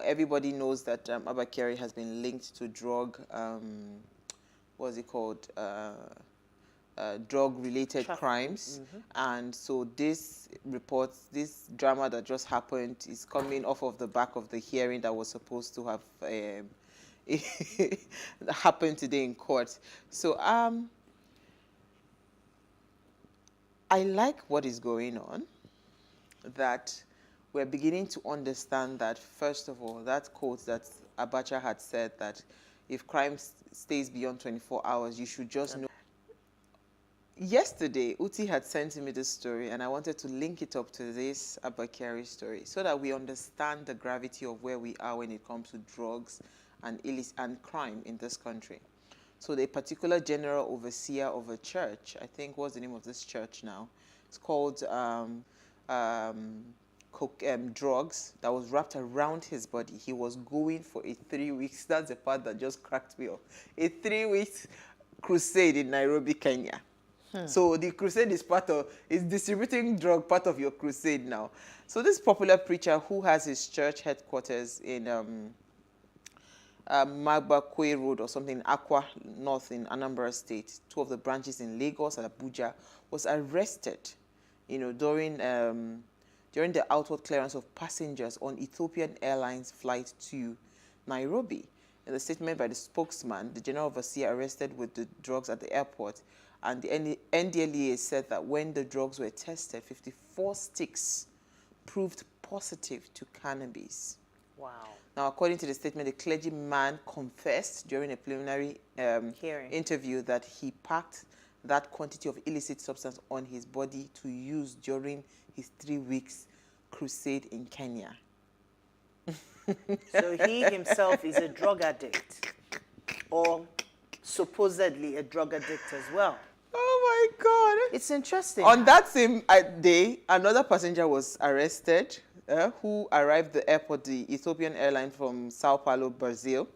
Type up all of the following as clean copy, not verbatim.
everybody knows that Abba Kyari has been linked to drug, what's it called? Drug-related crimes. And so this drama that just happened is coming off of the back of the hearing that was supposed to have happened today in court. So I like what is going on, that we're beginning to understand that, first of all, that quote that Abacha had said, that if crime stays beyond 24 hours, you should just know. Yesterday, Uti had sent me this story, and I wanted to link it up to this Abba Kyari story so that we understand the gravity of where we are when it comes to drugs and crime in this country. So the particular general overseer of a church, I think, what's the name of this church now? It's called drugs, that was wrapped around his body. He was going for a 3 weeks, that's the part that just cracked me up, a 3 weeks crusade in Nairobi, Kenya. So the crusade is distributing drug part of your crusade now. So this popular preacher who has his church headquarters in Magbakwe Road or something, Akwa North in Anambra State, 2 of the branches in Lagos and Abuja, was arrested, during the outward clearance of passengers on Ethiopian Airlines flight to Nairobi. In the statement by the spokesman, the general overseer arrested with the drugs at the airport, and the NDLEA said that when the drugs were tested, 54 sticks proved positive to cannabis. Wow. Now, according to the statement, the clergyman confessed during a preliminary interview that he packed that quantity of illicit substance on his body to use during his 3 weeks crusade in Kenya. So he himself is a drug addict, or supposedly a drug addict as well. Oh my God. It's interesting. On that same day, another passenger was arrested who arrived at the airport, the Ethiopian airline from Sao Paulo, Brazil.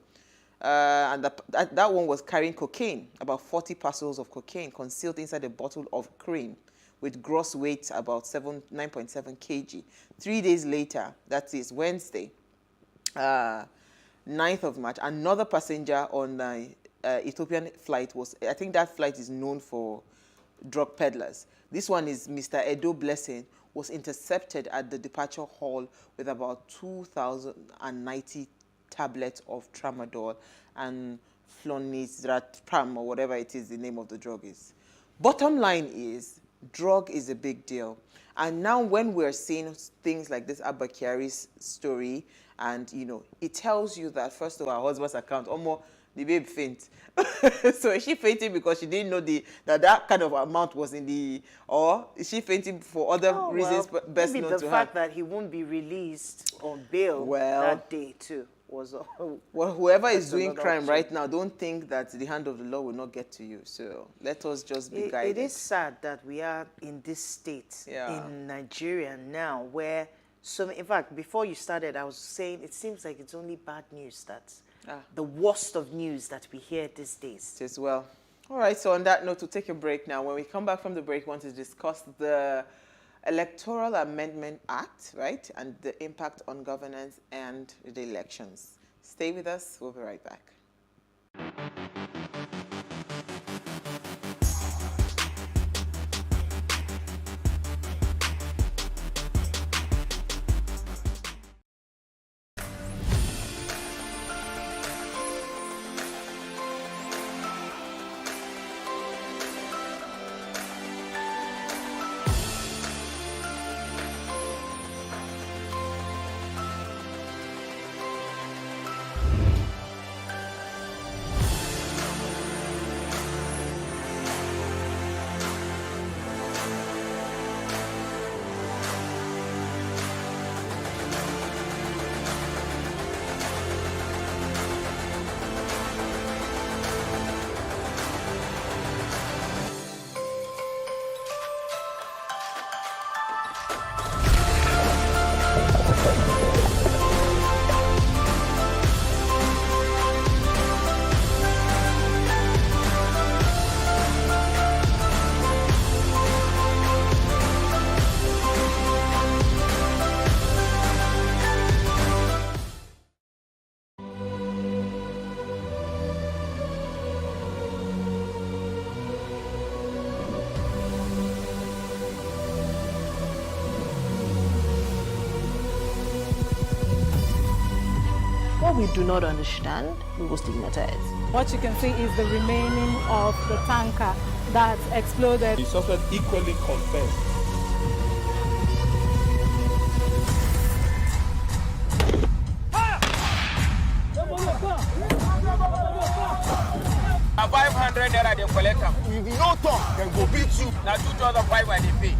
And that one was carrying cocaine, about 40 parcels of cocaine concealed inside a bottle of cream with gross weight about 9.7 kg. 3 days later, that is Wednesday, 9th of March, another passenger on the Ethiopian flight I think that flight is known for drug peddlers. This one is Mr. Edo Blessing, was intercepted at the departure hall with about 2,090 tablets of tramadol and flonizepam, or whatever it is the name of the drug is. Bottom line is, drug is a big deal. And now when we're seeing things like this Abba Kyari's story, and it tells you that, first of all, her husband's account, the babe faint. So is she fainting because she didn't know that kind of amount was in the, or is she fainting for other reasons best known to her? Maybe the fact that he won't be released on bail that day too was... well, whoever is doing crime right now, don't think that the hand of the law will not get to you. So let us just be guided. It is sad that we are in this state in Nigeria now where, in fact, before you started, I was saying it seems like it's only bad news that's the worst of news that we hear these days. As well. All right, so on that note, we'll take a break now. When we come back from the break, we want to discuss the Electoral Amendment Act, right, and the impact on governance and the elections. Stay with us. We'll be right back. we do not understand, we will stigmatize. What you can see is the remaining of the tanker that exploded. The suspect equally confessed. Now 500 naira they collect them. If you no talk, then go beat you. Now 2,500 they pay.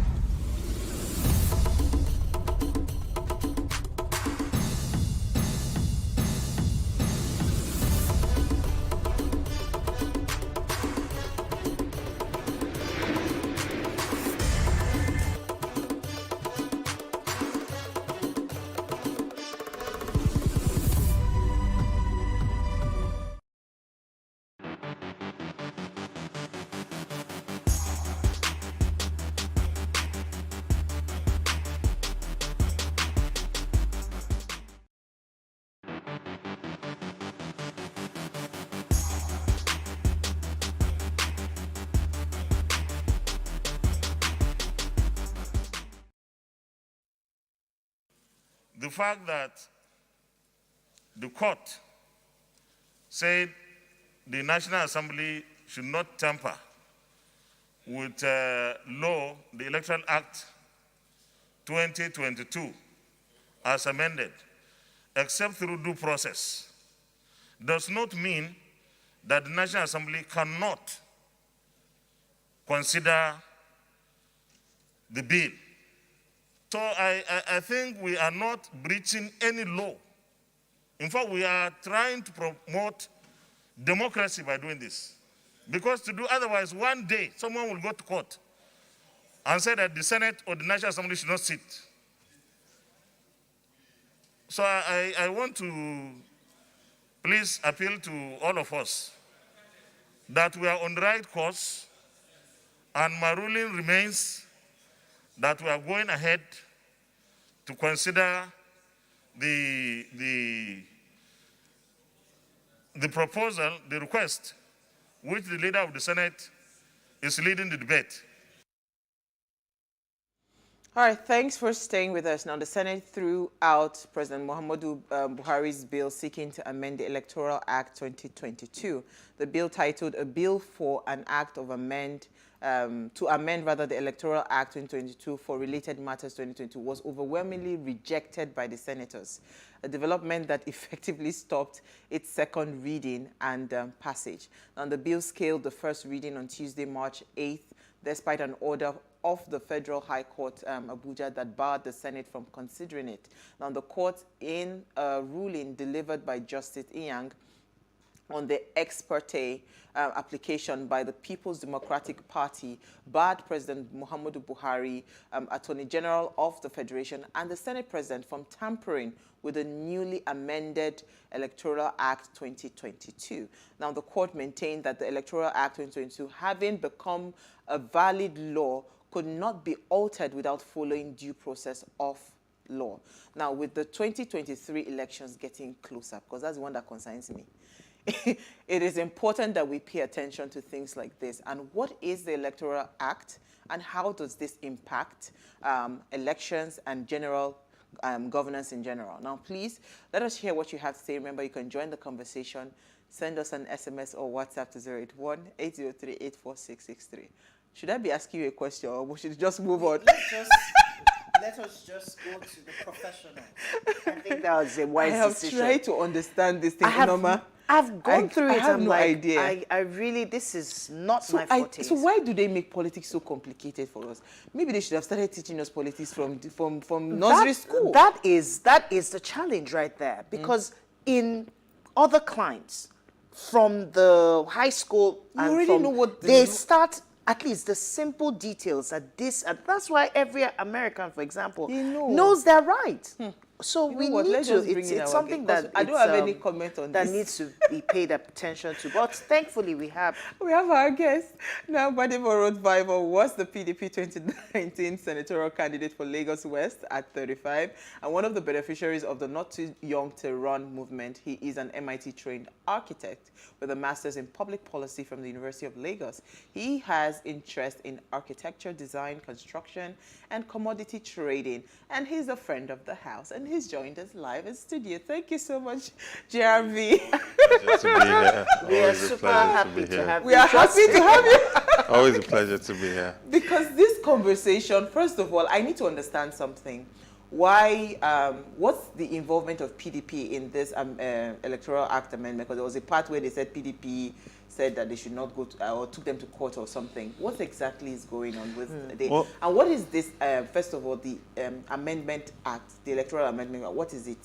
The fact that the court said the National Assembly should not tamper with law, the Electoral Act 2022, as amended, except through due process, does not mean that the National Assembly cannot consider the bill. So I think we are not breaching any law. In fact, we are trying to promote democracy by doing this. Because to do otherwise, one day someone will go to court and say that the Senate or the National Assembly should not sit. So I want to please appeal to all of us that we are on the right course, and my ruling remains that we are going ahead to consider the proposal, the request, which the leader of the Senate is leading the debate. All right, thanks for staying with us. Now, the Senate threw out President Muhammadu Buhari's bill seeking to amend the Electoral Act 2022. The bill, titled A Bill for an Act of Amend, to amend the Electoral Act 2022 for related matters 2022, was overwhelmingly rejected by the senators, a development that effectively stopped its second reading and passage. Now, the bill scaled the first reading on Tuesday, March 8th, despite an order of the Federal High Court, Abuja, that barred the Senate from considering it. Now, the court, in a ruling delivered by Justice Iyang on the ex parte application by the People's Democratic Party, barred President Muhammadu Buhari, Attorney General of the Federation, and the Senate President from tampering with the newly amended Electoral Act 2022. Now, the court maintained that the Electoral Act 2022, having become a valid law, could not be altered without following due process of law. Now, with the 2023 elections getting closer, because that's the one that concerns me, it is important that we pay attention to things like this. And what is the Electoral Act, and how does this impact elections and general governance in general? Now, please, let us hear what you have to say. Remember, you can join the conversation. Send us an SMS or WhatsApp to 081-803-84663. Should I be asking you a question, or we should just move on? Let us just go to the professional. I think that was a wise decision. I have tried to understand this thing, Norma. I've gone through it. I have no idea. I really, this is not my forte. So why do they make politics so complicated for us? Maybe they should have started teaching us politics from nursery school. That is the challenge right there. Because in other climes, from the high school, you already know what they start. At least the simple details at this, and that's why every American, for example, knows their right. So we need to. It's something that I don't have any comment on that this. needs to be paid attention to. But thankfully, we have our guest now. Badebo Road Bible was the PDP 2019 senatorial candidate for Lagos West at 35, and one of the beneficiaries of the Not Too Young to Run movement. He is an MIT-trained architect with a master's in public policy from the University of Lagos. He has interest in architecture, design, construction, and commodity trading, and he's a friend of the house. And he's joined us live in studio. Thank you so much, JRV. Pleasure to be here. We are super happy to have you. We are happy to have you. Always a pleasure to be here. Because this conversation, first of all, I need to understand something. Why, what's the involvement of PDP in this Electoral Act amendment? Because there was a part where they said PDP said that they should not go to, or took them to court or something. What exactly is going on with and what is this, first of all, the Amendment Act, the Electoral Amendment Act, what is it?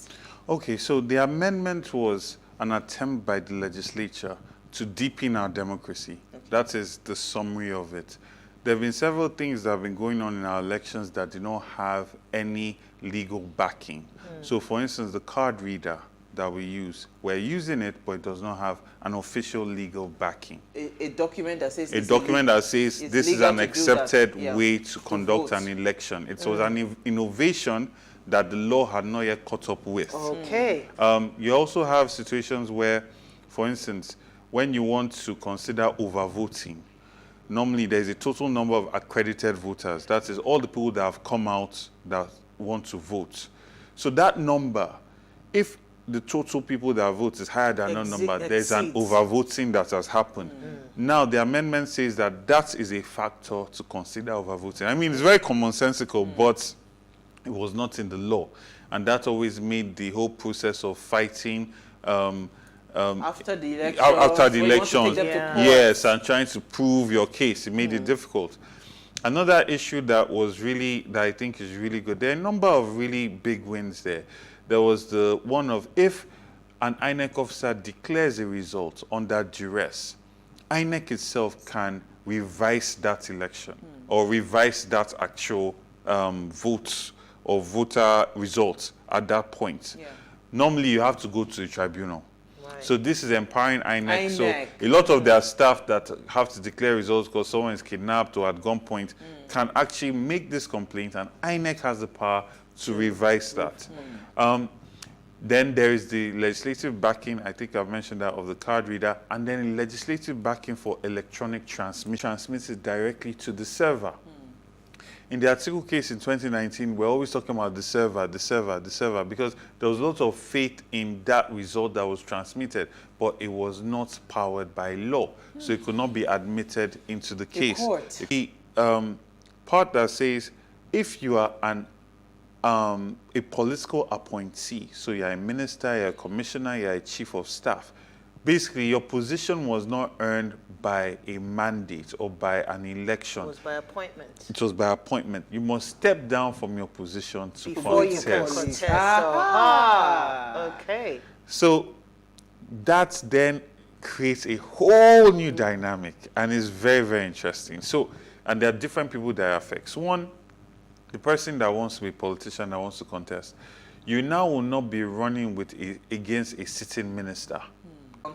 Okay, so the amendment was an attempt by the legislature to deepen our democracy. Okay. That is the summary of it. There have been several things that have been going on in our elections that do not have any legal backing. So, for instance, the card reader that we use, we're using it, but it does not have an official legal backing. A document that says... A document that says this is an accepted way to conduct an election. It was an innovation that the law had not yet caught up with. Okay. You also have situations where, for instance, when you want to consider overvoting, normally there's a total number of accredited voters. That is all the people that have come out that want to vote. So that number, if the total people that vote is higher than that number, there's an overvoting that has happened. Now, the amendment says that that is a factor to consider overvoting. I mean, it's very commonsensical, but it was not in the law. And that always made the whole process of fighting after the election, yes, and trying to prove your case, it made it difficult. Another issue that I think is really good, there are a number of really big wins there. There was the one of, if an INEC officer declares a result under duress, INEC itself can revise that election or revise that actual vote or voter result at that point. Normally, you have to go to the tribunal. So this is empowering INEC. So a lot of their staff that have to declare results because someone is kidnapped or at gunpoint can actually make this complaint, and INEC has the power to revise that. Then there is the legislative backing, I think I've mentioned that, of the card reader, and then legislative backing for electronic transmission, transmitted directly to the server. In the article case in 2019, we're always talking about the server, because there was a lot of faith in that result that was transmitted, but it was not powered by law, so it could not be admitted into the case. The part that says, if you are a political appointee, so you're a minister, you're a commissioner, you're a chief of staff, basically your position was not earned by a mandate or by an election. It was by appointment. It was by appointment. You must step down from your position to before contest. You can contest. Okay. So that then creates a whole new dynamic, and is very, very interesting. So, and there are different people that it affects. One, the person that wants to be a politician, that wants to contest, you now will not be running against a sitting minister.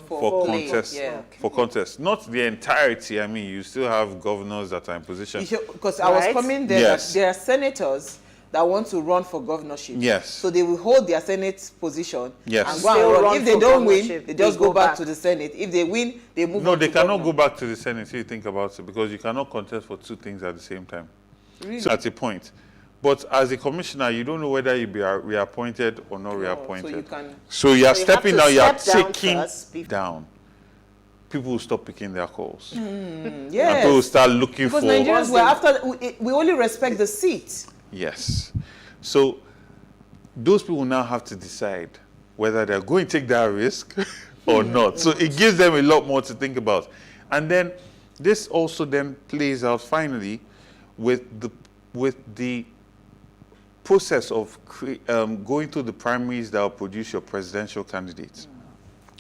For contest. Not the entirety. I mean, you still have governors that are in position. Because I was coming there, that there are senators that want to run for governorship. Yes. So they will hold their Senate position and go and run. If they don't win, they just go back to the Senate. If they win, they move on. No, they cannot go back to the Senate if you think about it, because you cannot contest for two things at the same time. Really? So that's a point. But as a commissioner, you don't know whether you'll be reappointed or not reappointed. So you are stepping down, you are taking down. People will stop picking their calls. Yes. And people will start looking for... Because Nigerians, we only respect the seat. Yes. So those people now have to decide whether they're going to take that risk or not. So it gives them a lot more to think about. And then this also then plays out finally with the process of going through the primaries that will produce your presidential candidates.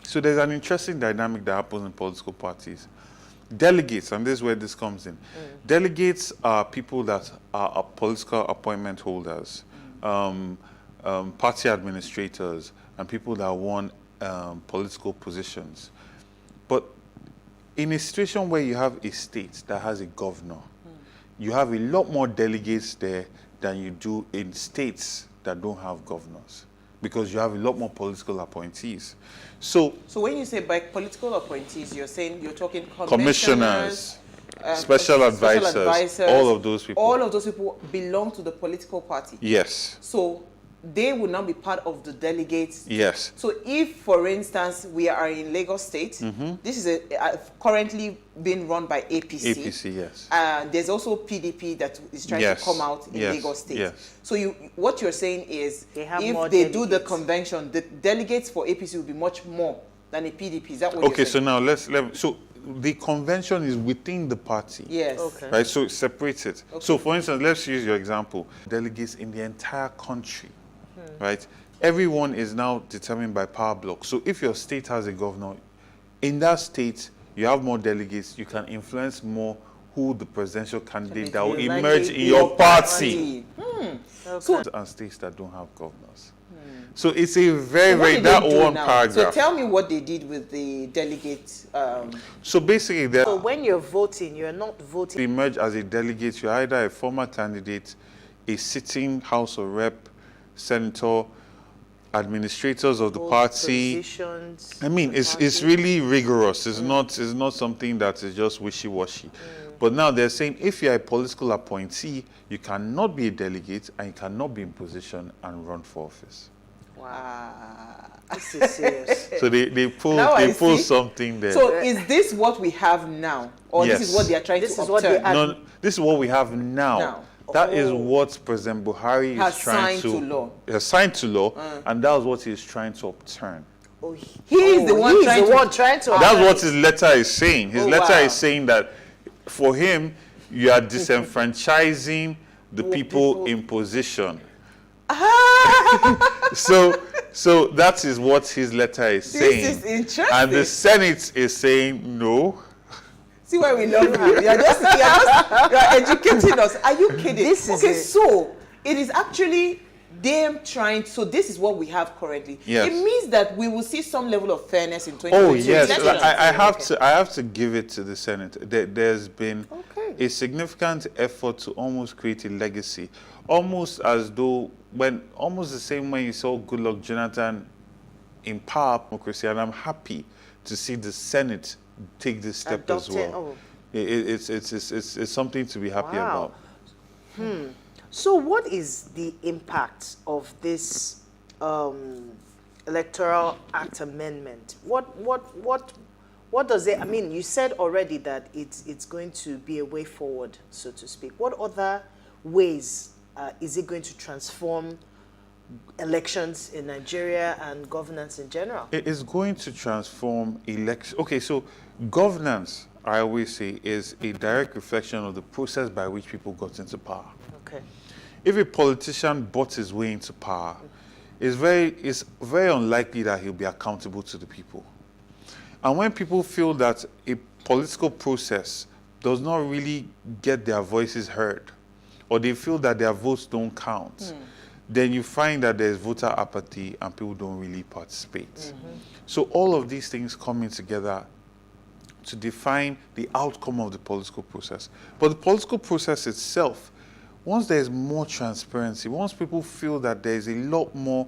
So there's an interesting dynamic that happens in political parties. Delegates, and this is where this comes in. Delegates are people that are political appointment holders, party administrators, and people that won political positions. But in a situation where you have a state that has a governor, you have a lot more delegates there than you do in states that don't have governors, because you have a lot more political appointees. So when you say by political appointees, you're talking commissioners, special advisors, all of those people. All of those people belong to the political party. Yes. So they will now be part of the delegates. Yes. So if, for instance, we are in Lagos State, this is currently being run by APC. APC, yes. There's also PDP that is trying to come out in Lagos State. Yes. So what you're saying is, if they do the convention, the delegates for APC will be much more than a PDP. Is that what Okay, you're saying? so now so the convention is within the party. Yes. Okay. Right, so it separates it. Okay. So for instance, let's use your example. Delegates in the entire country, right? Everyone is now determined by power block. So if your state has a governor, in that state, you have more delegates, you can influence more who the presidential candidate that will emerge in your party. Okay. So, and states that don't have governors. So it's a very, that one paragraph. So tell me what they did with the delegates. So basically, so when you're voting, you're not voting. To emerge as a delegate, you're either a former candidate, a sitting House of Rep, senator, administrators of the party. I mean, it's really rigorous. It's not something that is just wishy-washy. But now they're saying if you're a political appointee, you cannot be a delegate and you cannot be in position and run for office. Wow. This is serious. So they pull something there. So is this what we have now? Or Yes. this is what they are trying to obtain? No, this is what we have now. That is what President Buhari is trying to has signed to law, and that was what he is trying to upturn. He is the one trying to. That's what his letter is saying. His letter is saying that for him, you are disenfranchising the people in position. So that is what his letter is saying. This is interesting. And the Senate is saying no. See why we love you. You are educating us. Are you kidding? So it is actually them trying. So this is what we have currently. Yes. It means that we will see some level of fairness in 2022. Oh yes, I have to give it to the Senate. There's been a significant effort to almost create a legacy, almost as though almost the same way you saw Goodluck Jonathan in power democracy, and I'm happy to see the Senate take this step as well. It's something to be happy about. So what is the impact of this Electoral Act amendment? What does it, I mean, you said already that it's going to be a way forward, so to speak. What other ways is it going to transform elections in Nigeria and governance in general? It is going to transform elections. Okay, so governance, I always say, is a direct reflection of the process by which people got into power. Okay. If a politician bought his way into power, it's very unlikely that he'll be accountable to the people. And when people feel that a political process does not really get their voices heard, or they feel that their votes don't count, then you find that there's voter apathy and people don't really participate. So all of these things coming together to define the outcome of the political process. But the political process itself, once there's more transparency, once people feel that there's a lot more,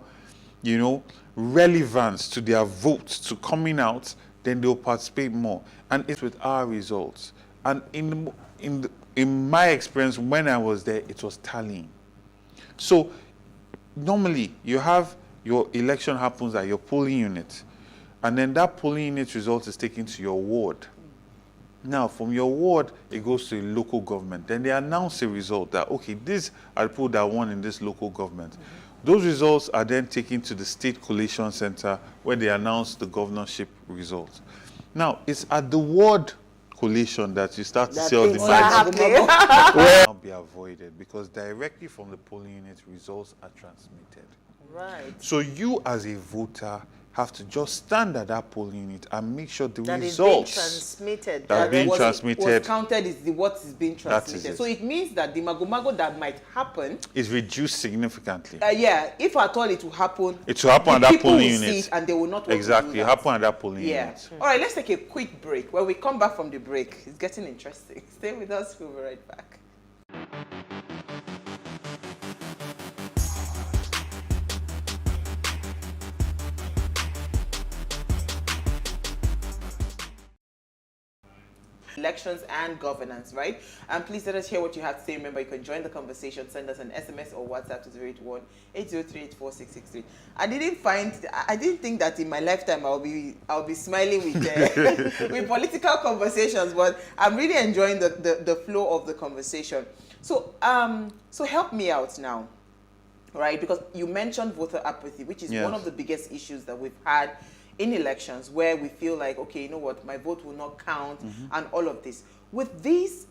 relevance to their votes, to coming out, then they'll participate more. And it's with our results. And in my experience, when I was there, it was tallying. So normally, you have your election happens at your polling unit, and then that polling unit result is taken to your ward. Now, from your ward, it goes to a local government. Then they announce a result that, okay, these are the people that won in this local government. Those results are then taken to the State Collation Center where they announce the governorship results. Now, it's at the ward collation that you start to see all the magic. Will not be avoided because directly from the polling unit, results are transmitted. Right. So you as a voter have to just stand at that polling unit and make sure the that results that being was transmitted counted is what is being transmitted. So it means that the magomago that might happen is reduced significantly. If at all it will happen, it will happen at that polling unit. See it and they will not want exactly to do that. happen at that polling unit. All right, let's take a quick break. When we come back from the break, it's getting interesting. Stay with us. We'll be right back. Elections and governance, right? And please let us hear what you have to say. Remember, you can join the conversation. Send us an SMS or WhatsApp to 081-803-84663. I didn't think that in my lifetime I'll be smiling with with political conversations, but I'm really enjoying the flow of the conversation. So so help me out now, right? Because you mentioned voter apathy, which is one of the biggest issues that we've had in elections, where we feel like, okay, you know what, my vote will not count, and all of this. With these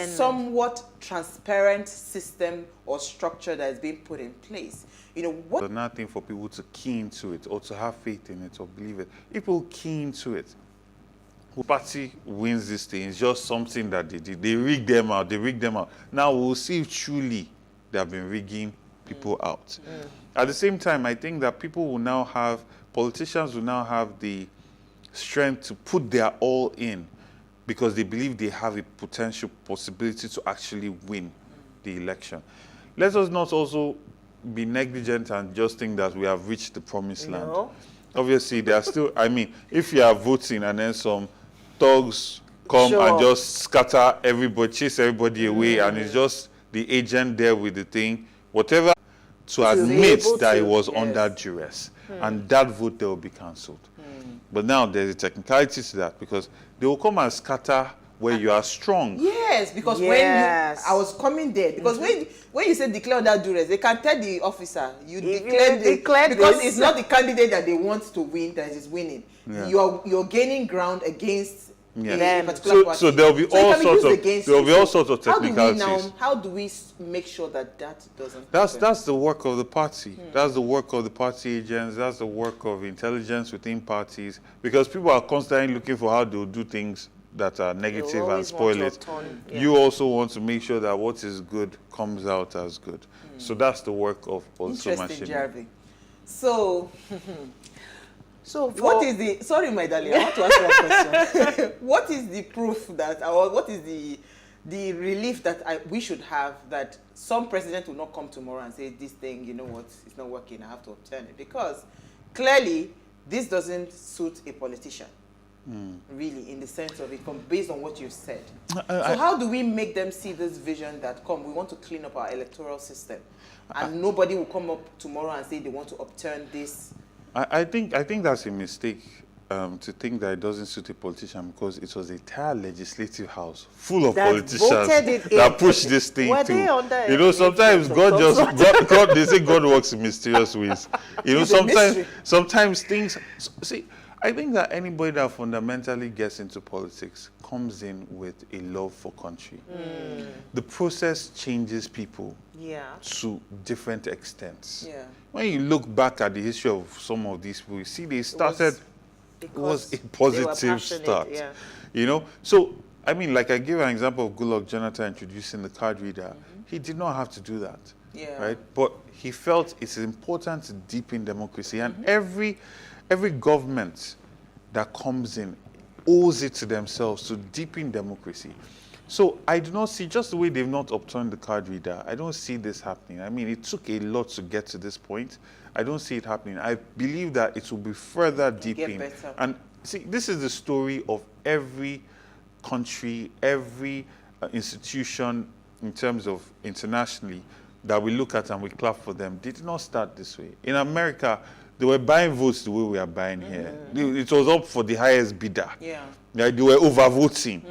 somewhat transparent system or structure that is being put in place, you know, what... There's nothing for people to key into it or to have faith in it or believe it. People key into it. Who party wins this thing? It's just something that they did. They rig them out. They rig them out. Now we'll see if truly they have been rigging people out. At the same time, I think that politicians will now have the strength to put their all in because they believe they have a potential possibility to actually win the election. Let us not also be negligent and just think that we have reached the promised land. Obviously, there are still, I mean, if you are voting and then some thugs come and just scatter everybody, chase everybody away, and it's just the agent there with the thing, whatever, to admit that it was under duress. And that vote, they will be cancelled. But now there's a technicality to that because they will come and scatter where you are strong. Yes, because I was coming there, because when you say declare under duress, they can tell the officer, you declare because it's not the candidate that they want to win that is winning. You're gaining ground against a particular party. So there'll be all sorts of technicalities. How do we make sure that doesn't happen? That's the work of the party. That's the work of the party agents. That's the work of intelligence within parties, because people are constantly looking for how they'll do things that are negative and spoil it. You also want to make sure that what is good comes out as good. So that's the work of political machinery. So what is the, sorry my darling, I want to ask you a question. What is the proof that, or what is the relief that we should have that some president will not come tomorrow and say this thing, you know what, it's not working, I have to overturn it? Because clearly this doesn't suit a politician. Really, in the sense of it, based on what you've said. So how do we make them see this vision that, we want to clean up our electoral system, and nobody will come up tomorrow and say they want to upturn this? I think that's a mistake to think that it doesn't suit a politician, because it was a entire legislative house full of politicians that pushed this thing through. You know, sometimes God they say God works in mysterious ways. You know, sometimes things. See, I think that anybody that fundamentally gets into politics comes in with a love for country. The process changes people to different extents. When you look back at the history of some of these people, you see they started, it was a positive start. You know, so I mean, like I gave an example of Goodluck Jonathan introducing the card reader. He did not have to do that, right? But he felt it's important to deepen democracy, and every government that comes in owes it to themselves to deepen democracy. So I do not see, just the way they've not upturned the card reader, I don't see this happening. I mean, it took a lot to get to this point. I don't see it happening. I believe that it will be further deepened. And see, this is the story of every country, every institution in terms of internationally that we look at and we clap for them. They did not start this way. In America, they were buying votes the way we are buying here. It was up for the highest bidder. They were overvoting.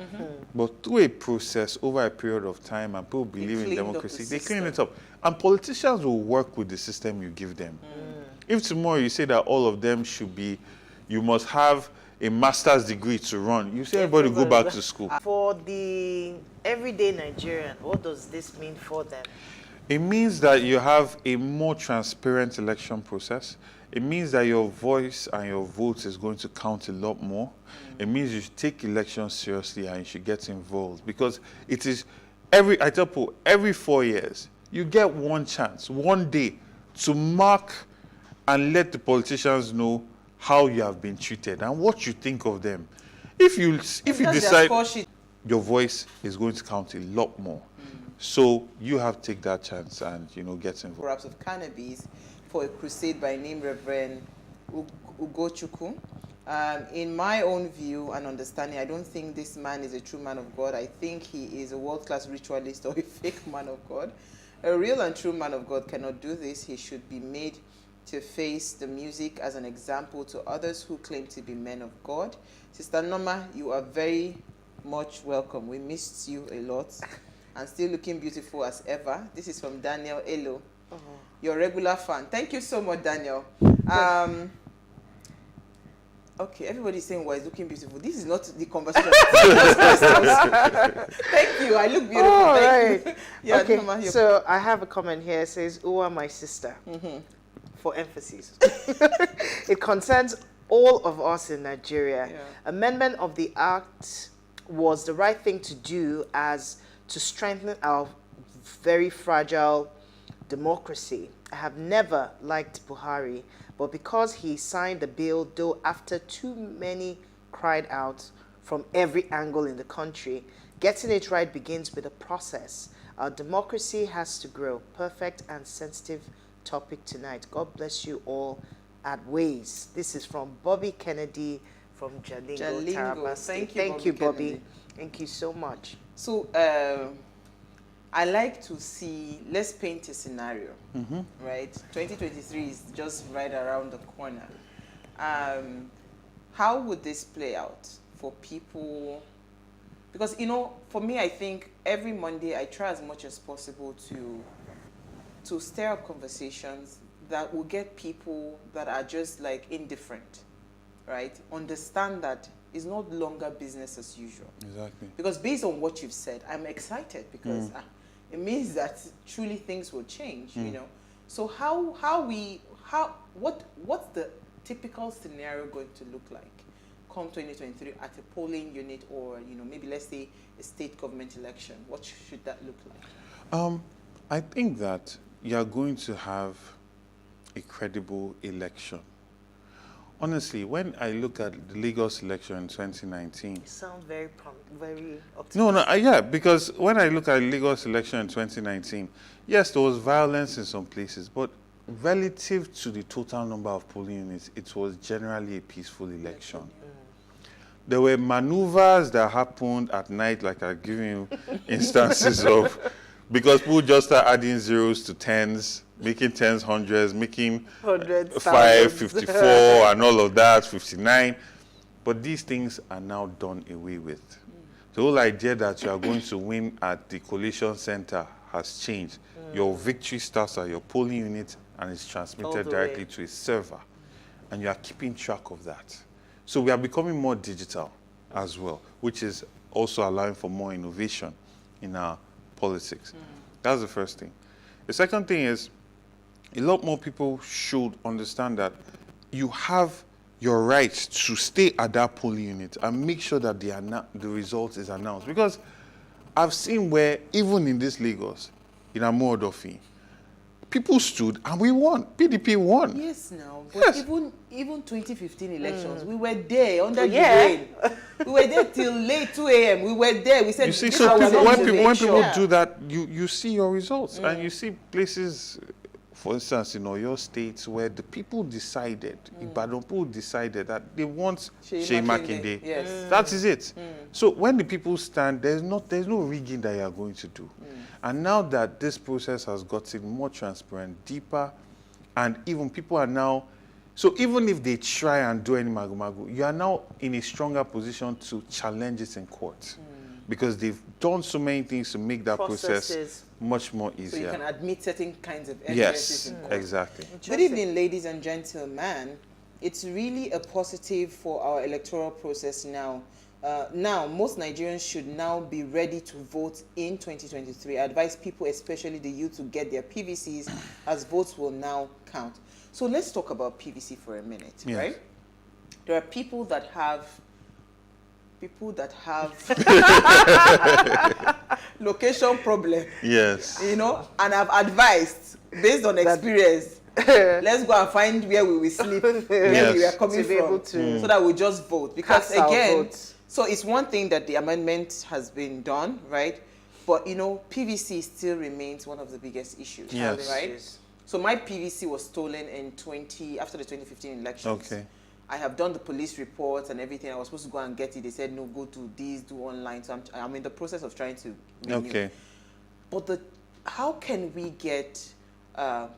But through a process, over a period of time, and people believe in democracy, they clean it up. And politicians will work with the system you give them. If tomorrow you say that all of them should be, you must have a master's degree to run, you say everybody go back to school. For the everyday Nigerian, what does this mean for them? It means that you have a more transparent election process. It means that your voice and your vote is going to count a lot more. It means you should take elections seriously and you should get involved, because it is I tell people, every 4 years, you get one chance, one day, to mark and let the politicians know how you have been treated and what you think of them. If you decide, your voice is going to count a lot more. So you have to take that chance and, you know, get involved. Perhaps of cannabis for a crusade by name Reverend Ugochukwu In my own view and understanding, I don't think this man is a true man of God. I think he is a world-class ritualist or a fake man of God. A real and true man of God cannot do this. He should be made to face the music as an example to others who claim to be men of God. Sister Norma, you are very much welcome. We missed you a lot and still looking beautiful as ever. This is from Daniel Elo, your regular fan. Thank you so much, Daniel. Okay, everybody's saying, well, it's looking beautiful. This is not the conversation. Thank you. I look beautiful. All Thank right. you. Yeah, Okay, Norma, so I have a comment here. It says, Uwa, my sister, for emphasis. It concerns all of us in Nigeria. Yeah. Amendment of the Act was the right thing to do as to strengthen our very fragile democracy. I have never liked Buhari, but because he signed the bill, though after too many cried out from every angle in the country, getting it right begins with a process. Our democracy has to grow. Perfect and sensitive topic tonight. God bless you all at Ways. This is from Bobby Kennedy from Jalingo, Taraba State. Thank you, Bobby. Kennedy. Thank you so much. So, I like to see, let's paint a scenario, right? 2023 is just right around the corner. How would this play out for people? Because, you know, for me, I think every Monday I try as much as possible to stir up conversations that will get people that are just like indifferent, right? Understand that it's no longer business as usual. Exactly. Because based on what you've said, I'm excited because it means that truly things will change, you know. So what's the typical scenario going to look like come 2023 at a polling unit, or, you know, maybe let's say a state government election? What should that look like? I think that you're going to have a credible election. Honestly, when I look at the Lagos election in 2019... You sound very optimistic. No, yeah, because when I look at the Lagos election in 2019, yes, there was violence in some places, but relative to the total number of polling units, it was generally a peaceful election. There were maneuvers that happened at night, like I've given you instances of, because people just start adding zeros to tens, making tens hundreds, making 5, 54, and all of that, 59. But these things are now done away with. The whole idea that you are going to win at the collation center has changed. Your victory starts at your polling unit and is transmitted directly to a server. And you are keeping track of that. So we are becoming more digital as well, which is also allowing for more innovation in our politics. That's the first thing. The second thing is, a lot more people should understand that you have your right to stay at that polling unit and make sure that the result is announced. Because I've seen where, even in this Lagos, in Amodofi, people stood and we won. PDP won. Yes, now. But even 2015 elections, we were there under the rain. We were there till late 2 a.m. We were there. We said, you see, so when people do that, you see your results. And you see places, for instance, in Oyo State, where the people decided, Ibadan people decided that they want Shey Makinde. Yes. That is it. So when the people stand, there's no rigging that you are going to do. And now that this process has gotten more transparent, deeper, and even people are now, so even if they try and do any magu-magu, you are now in a stronger position to challenge it in court. Because they've done so many things to make that process much more easier. So you can admit certain kinds of evidences in court. Yes, exactly. Good evening, ladies and gentlemen. It's really a positive for our electoral process now. Now, most Nigerians should now be ready to vote in 2023. I advise people, especially the youth, to get their PVCs as votes will now count. So let's talk about PVC for a minute, right? There are people that have location problem. Yes. You know, and I've advised, based on experience, let's go and find where we will sleep, where we are coming from, so that we just vote. Because again, so it's one thing that the amendment has been done, right? But, you know, PVC still remains one of the biggest issues, right? So my PVC was stolen in after the 2015 elections. Okay. I have done the police reports and everything. I was supposed to go and get it. They said, no, go to this, do online. So I'm in the process of trying to renew. Okay. But how can we get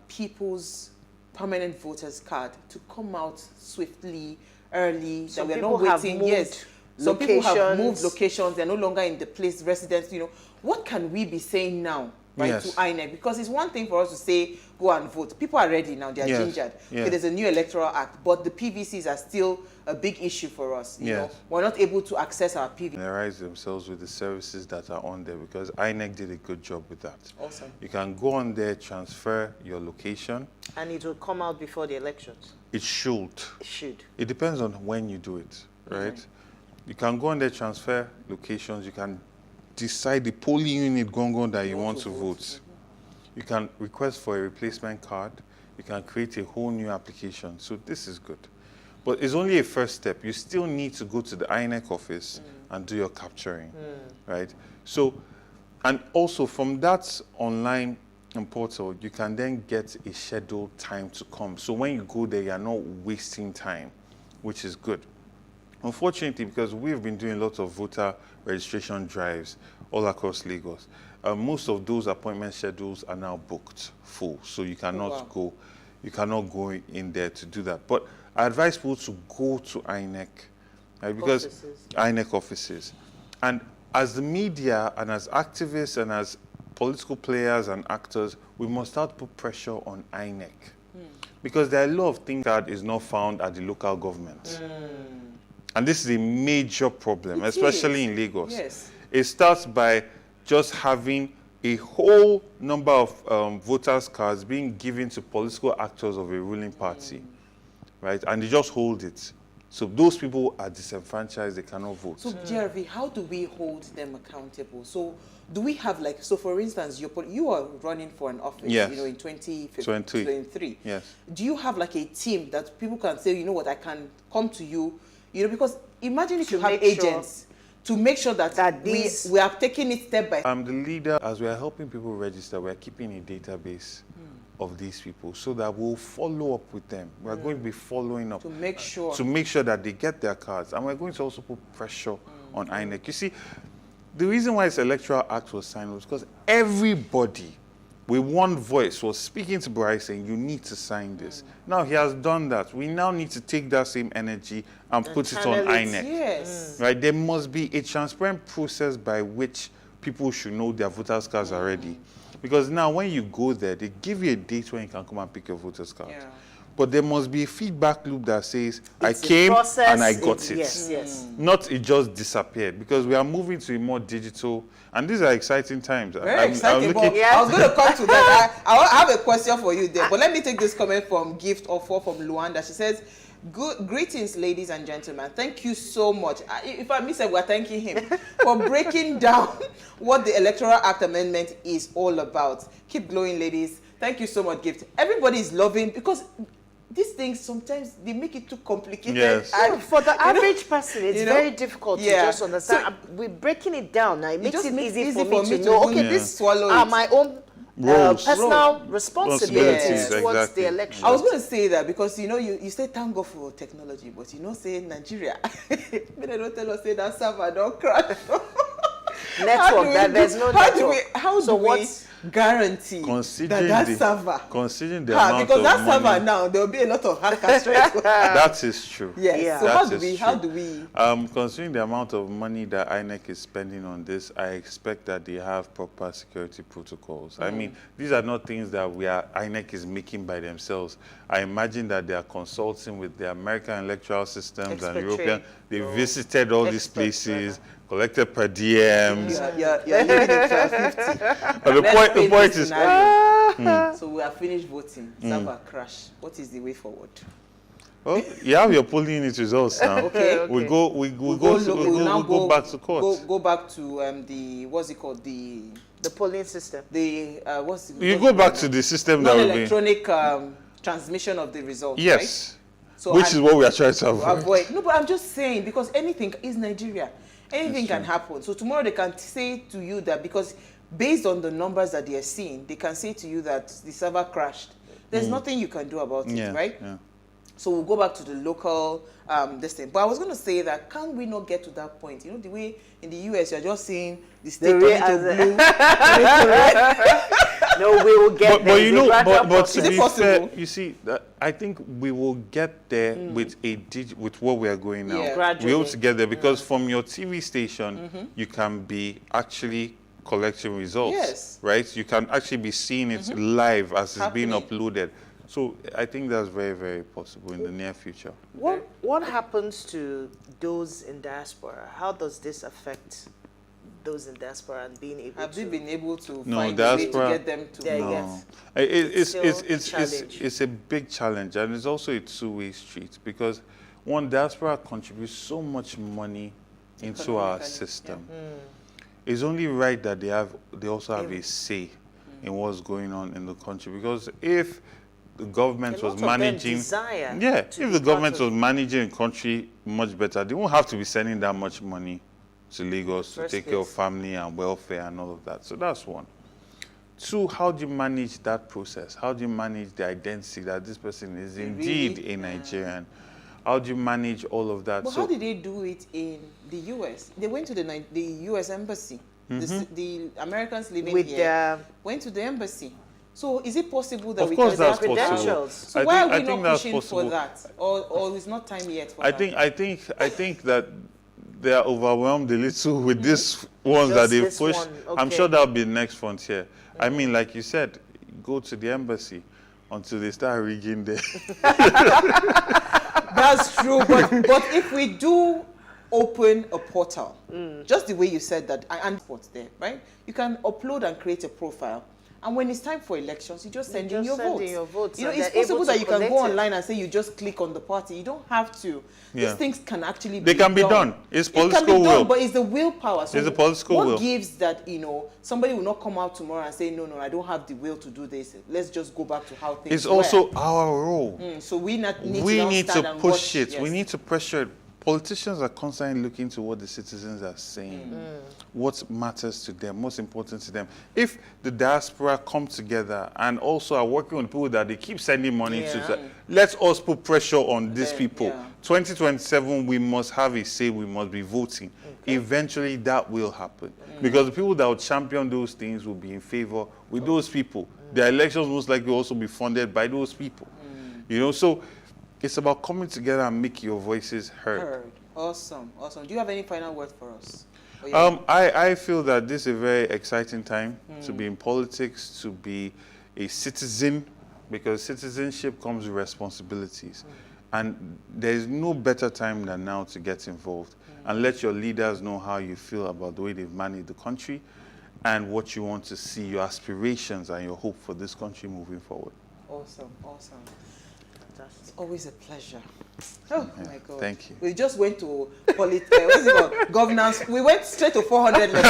people's permanent voters card to come out swiftly, early, Some that we're people not waiting? have moved Yes. Some people have moved locations. locations. They're no longer in the place, residence, you know. What can we be saying now, right, Yes. to INEC? Because it's one thing for us to say, go and vote. People are ready now. They're Yes. gingered. Yes. Okay, there's a new electoral act, but the PVCs are still a big issue for us. You know, we're not able to access our PVC. Familiarize themselves with the services that are on there, because INEC did a good job with that. Awesome. You can go on there, transfer your location. And it will come out before the elections. It should. It should. It depends on when you do it, right? You can go on there, transfer locations. You can decide the polling unit gongon that you want to vote. You can request for a replacement card. You can create a whole new application. So this is good. But it's only a first step. You still need to go to the INEC office and do your capturing, right? So, and also from that online portal, you can then get a scheduled time to come. So when you go there, you're not wasting time, which is good. Unfortunately, because we've been doing lots of voter registration drives all across Lagos, most of those appointment schedules are now booked full. So you cannot go, you cannot go in there to do that. But I advise people to go to INEC, right? Because INEC offices. And as the media and as activists and as political players and actors, we must start to put pressure on INEC. Because there are a lot of things that is not found at the local government. And this is a major problem, especially in Lagos. Yes. It starts by just having a whole number of voters' cards being given to political actors of a ruling party, right? And they just hold it. So those people are disenfranchised, they cannot vote. So, JRV, how do we hold them accountable? So, do we have, like, so for instance, you are running for an office, Yes. you know, in 2023. Yes. Do you have, like, a team that people can say, you know what, I can come to you, you know, because imagine if you have agents to make sure that, we are taking it step by step. I'm the leader. As we are helping people register, we are keeping a database of these people so that we'll follow up with them. We're going to be following up to make sure that they get their cards. And we're going to also put pressure on INEC. You see, the reason why this Electoral Act was signed was because everybody with one voice was speaking to Bryce saying, you need to sign this. Now he has done that. We now need to take that same energy and put it on INEC. Yes. Right? There must be a transparent process by which people should know their voters' cards are ready. Because now when you go there, they give you a date when you can come and pick your voters' card. Yeah. But there must be a feedback loop that says, I came and I got it. Yes, yes. Not it just disappeared, because we are moving to a more digital, and these are exciting times. Very exciting. I was going to come to that. I have a question for you there, but let me take this comment from Gift Offer from Luanda. She says, greetings, ladies and gentlemen. Thank you so much. If I miss it, we're thanking him for breaking down what the Electoral Act Amendment is all about. Keep glowing, ladies. Thank you so much, Gift. Everybody is loving, because these things, sometimes they make it too complicated. Yes. And for the average person, it's very difficult to just understand. So, we're breaking it down now. It makes it easy for me to know, okay, this are my own personal responsibilities towards the election. I was going to say that because, you know, you say thank God for technology, but you know, say Nigeria. They don't tell us, say that server don't crash. Network, there's no network. How do we guarantee that server? Considering the amount because of that money, server now, there will be a lot of hackers. That is true. Yes. Yeah. So how do we? Considering the amount of money that INEC is spending on this, I expect that they have proper security protocols. I mean, these are not things that INEC is making by themselves. I imagine that they are consulting with the American electoral systems and European. They visited all these places. Collected per DMs. Yeah, living in 1250. But the point is, so we are finished voting. Server crash. What is the way forward? Well, you have your polling unit results now. Okay. We go back to court. Go back to the what's it called, the polling system. The you go back to the system that will be electronic transmission of the results. Yes. Right? So which is what we are trying to avoid. No, but I'm just saying, because anything is Nigeria. Anything can happen. So tomorrow they can say to you that, because based on the numbers that they are seeing, they can say to you that the server crashed. There's nothing you can do about it, right? Yeah. So we'll go back to the local this thing. But I was going to say that can we not get to that point? You know, the way in the US you're just seeing the state turn into blue. No, we will get there. But you know, but to be possible? fair, you see, I think we will get there with with what we are going now. Yeah. Gradually. We hope to get there because from your TV station, you can be actually collecting results. Yes. Right? You can actually be seeing it live as it's being Happening. uploaded. So I think that's very, very possible in the near future. What happens to those in diaspora? How does this affect those in diaspora and being able Have to... they been able to No, find a way to diaspora- get them to... There you No. go. It's a big challenge, and it's also a two-way street because one, diaspora contributes so much money into our Economically, system. It's only right that they also have a say in what's going on in the country, because if the government A lot was of them managing, desire if to be the government part of- was managing the country much better, they won't have to be sending that much money to Lagos to First take care of place. family and welfare and all of that. So that's one. Two, how do you manage that process? How do you manage the identity that this person is indeed a Nigerian? How do you manage all of that? But how did they do it in the US? They went to the US embassy. The Americans living With here their... went to the embassy. So is it possible that Of we course can that's have possible. credentials? So I why think- are I we think not that's pushing for possible. that? Or it's not time yet for I that? think that they are overwhelmed a little with these ones Just that they've this pushed. one, I'm okay. sure that'll be the next frontier. I mean, like you said, go to the embassy until they start rigging there. That's true, but if we do open a portal, just the way you said that, and what's there, right? You can upload and create a profile, and when it's time for elections, you just send in your votes. You know, and it's they're possible able that to you can go collect it. online and say you just click on the party. You don't have to. Yeah. These things can actually They can be done. It's It can political be done, will. but it's the willpower. So It's the political what will. gives that, you know, somebody will not come out tomorrow and say, no, I don't have the will to do this. Let's just go back to how things It's were. also our role. So we need We to, need stand to and push watch, it. yes. We need to pressure it. Politicians are constantly looking to what the citizens are saying, what matters to them, what's important to them. If the diaspora come together and also are working on people that they keep sending money to, let us put pressure on these people. 2027, we must have a say, we must be voting. Eventually, that will happen. Because the people that will champion those things will be in favor with those people. The elections most likely will also be funded by those people. You know, so it's about coming together and making your voices heard. Awesome. Do you have any final words for us? I feel that this is a very exciting time to be in politics, to be a citizen, because citizenship comes with responsibilities. And there's no better time than now to get involved and let your leaders know how you feel about the way they've managed the country and what you want to see, your aspirations and your hope for this country moving forward. Awesome. It's always a pleasure. Oh my God. Thank you. We just went to what's it called? Governance. We went straight to 400 level.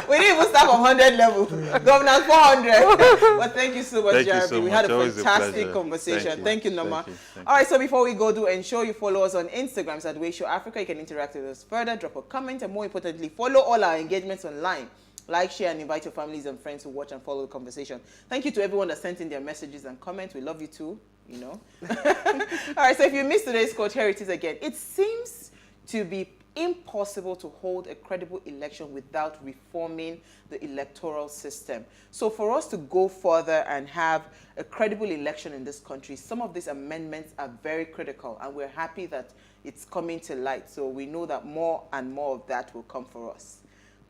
We didn't even start from 100 level. Governance 400. But thank you so much, Thank you Jeremy. so We much. had a Always a fantastic pleasure. conversation. Thank you, Nama. Thank you. All right, so before we go, do ensure you follow us on Instagram at Show Africa. You can interact with us further, drop a comment, and more importantly, follow all our engagements online. Like, share, and invite your families and friends to watch and follow the conversation. Thank you to everyone that sent in their messages and comments. We love you too, you know. All right, so if you missed today's quote, here it is again. It seems to be impossible to hold a credible election without reforming the electoral system. So for us to go further and have a credible election in this country, some of these amendments are very critical, and we're happy that it's coming to light. So we know that more and more of that will come for us,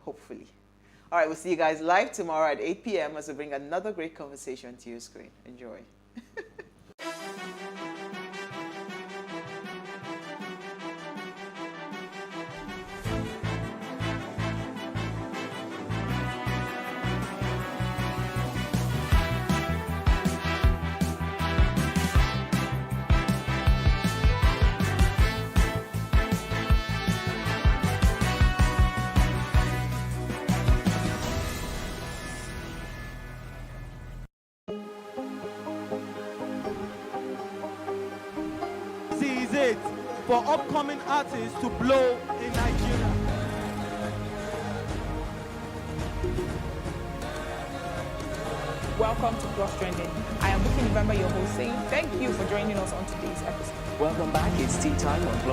hopefully. All right, we'll see you guys live tomorrow at 8 p.m. as we bring another great conversation to your screen. Enjoy. This is it for upcoming artists to blow in Nigeria. welcome to Plus Trending. I am Bookie November, your host, saying thank you for joining us on today's episode. Welcome back. It's tea time on Plus.